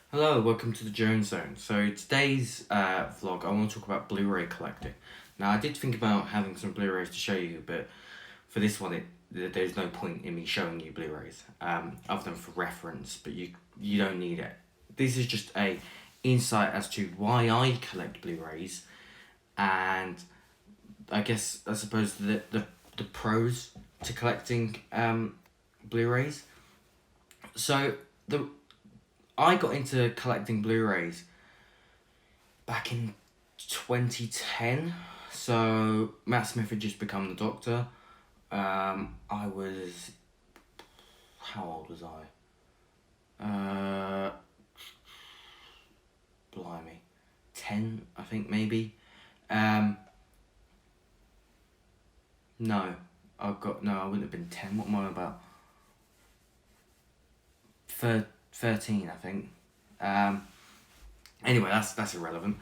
Hello, welcome to the Jones Zone. So today's vlog, I want to talk about Blu-ray collecting. Now, I did think about having some Blu-rays to show you, but for this one, there's no point in me showing you Blu-rays, other than for reference. But you don't need it. This is just a insight as to why I collect Blu-rays, and I suppose the pros to collecting Blu-rays. So the I got into collecting Blu-rays back in 2010. So Matt Smith had just become the Doctor. I was, how old was I? Blimey, 10, I think maybe. No, I wouldn't have been 10. What am I about? 13, I think. Anyway, that's irrelevant.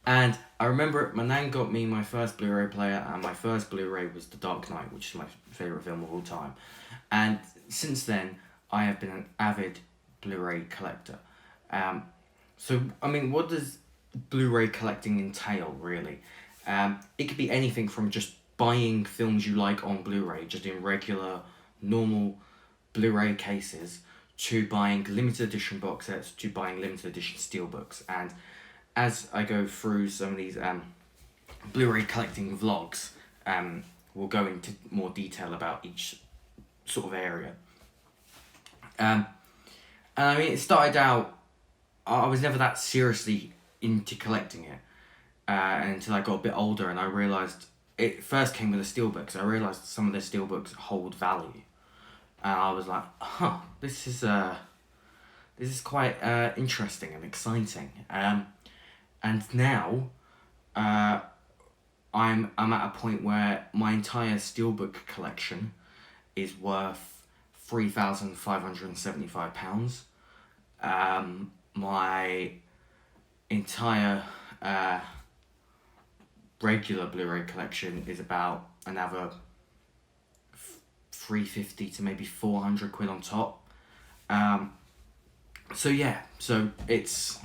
And I remember my nan got me my first Blu-ray player, and my first Blu-ray was The Dark Knight, which is my favourite film of all time. And since then, I have been an avid Blu-ray collector. So, I mean, what does Blu-ray collecting entail, really? It could be anything from just buying films you like on Blu-ray, just in regular, normal Blu-ray cases, to buying limited edition box sets, to buying limited edition steelbooks. And as I go through some of these Blu-ray collecting vlogs, we'll go into more detail about each sort of area. And I mean, it started out, I was never that seriously into collecting it until I got a bit older, and I realised it first came with the steelbooks. I realised some of the steelbooks hold value. And I was like, this is quite interesting and exciting. And now, I'm at a point where my entire steelbook collection is worth £3,575. My entire regular Blu-ray collection is about another 350 to maybe 400 quid on top. So it's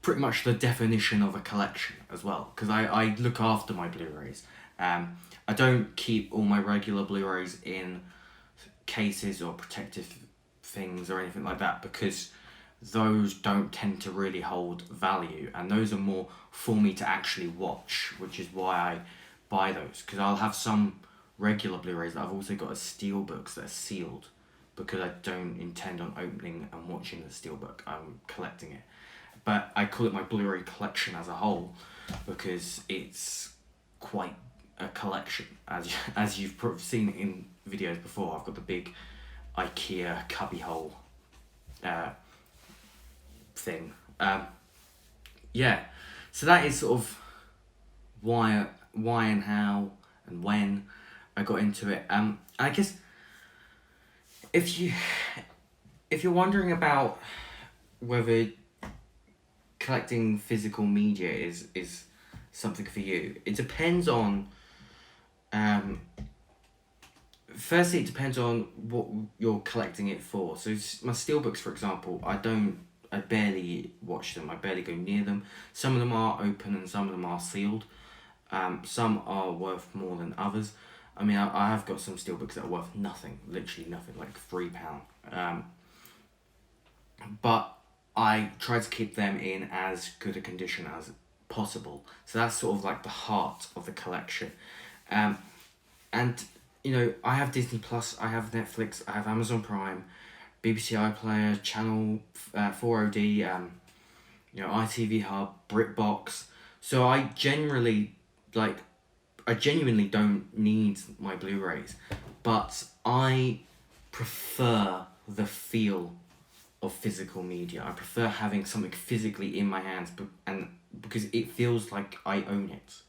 pretty much the definition of a collection as well, because I look after my Blu-rays. I don't keep all my regular Blu-rays in cases or protective things or anything like that, because those don't tend to really hold value, and those are more for me to actually watch, which is why I buy those, because I'll have some regular Blu-rays that I've also got as steelbooks that are sealed, because I don't intend on opening and watching the steelbook. I'm collecting it. But I call it my Blu-ray collection as a whole, because it's quite a collection. As you've seen in videos before, I've got the big IKEA cubbyhole thing. So that is sort of why and how and when I got into it. I guess if you're wondering about whether collecting physical media is something for you, it depends on. Firstly, it depends on what you're collecting it for. So my steelbooks, for example, I barely watch them. I barely go near them. Some of them are open and some of them are sealed. Some are worth more than others. I mean, I have got some steelbooks that are worth nothing, literally nothing, like £3. But I try to keep them in as good a condition as possible. So that's sort of like the heart of the collection. And, I have Disney Plus, I have Netflix, I have Amazon Prime, BBC iPlayer, Channel 4OD, ITV Hub, BritBox. So I genuinely don't need my Blu-rays, but I prefer the feel of physical media. I prefer having something physically in my hands, because it feels like I own it.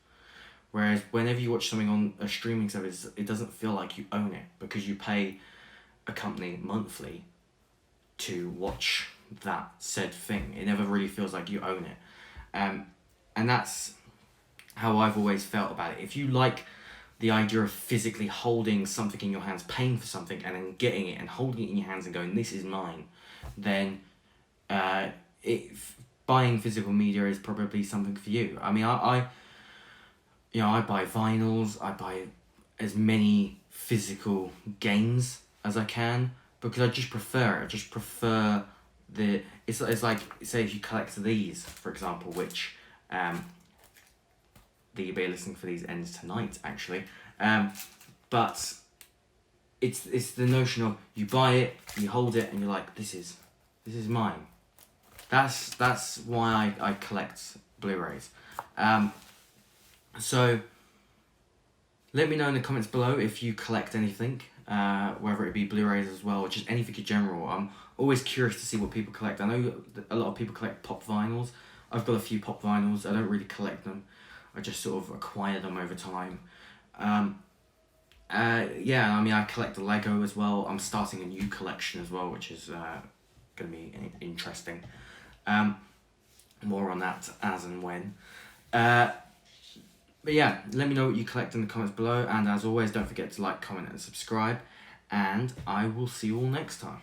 Whereas whenever you watch something on a streaming service, it doesn't feel like you own it, because you pay a company monthly to watch that said thing. It never really feels like you own it. And that's how I've always felt about it. If you like the idea of physically holding something in your hands, paying for something, and then getting it and holding it in your hands and going, this is mine, then buying physical media is probably something for you. I mean, I buy vinyls, I buy as many physical games as I can, because I just prefer it. I just prefer it's like, say if you collect these, for example, which the eBay listing for these ends tonight, actually. But it's the notion of you buy it, you hold it, and you're like, this is mine. That's why I collect Blu-rays. So let me know in the comments below if you collect anything, whether it be Blu-rays as well, or just anything in general. I'm always curious to see what people collect. I know a lot of people collect pop vinyls. I've got a few pop vinyls. I don't really collect them. I just sort of acquire them over time. Yeah, I mean, I collect the Lego as well. I'm starting a new collection as well, which is going to be interesting. More on that as and when. But yeah, let me know what you collect in the comments below. And as always, don't forget to like, comment, and subscribe. And I will see you all next time.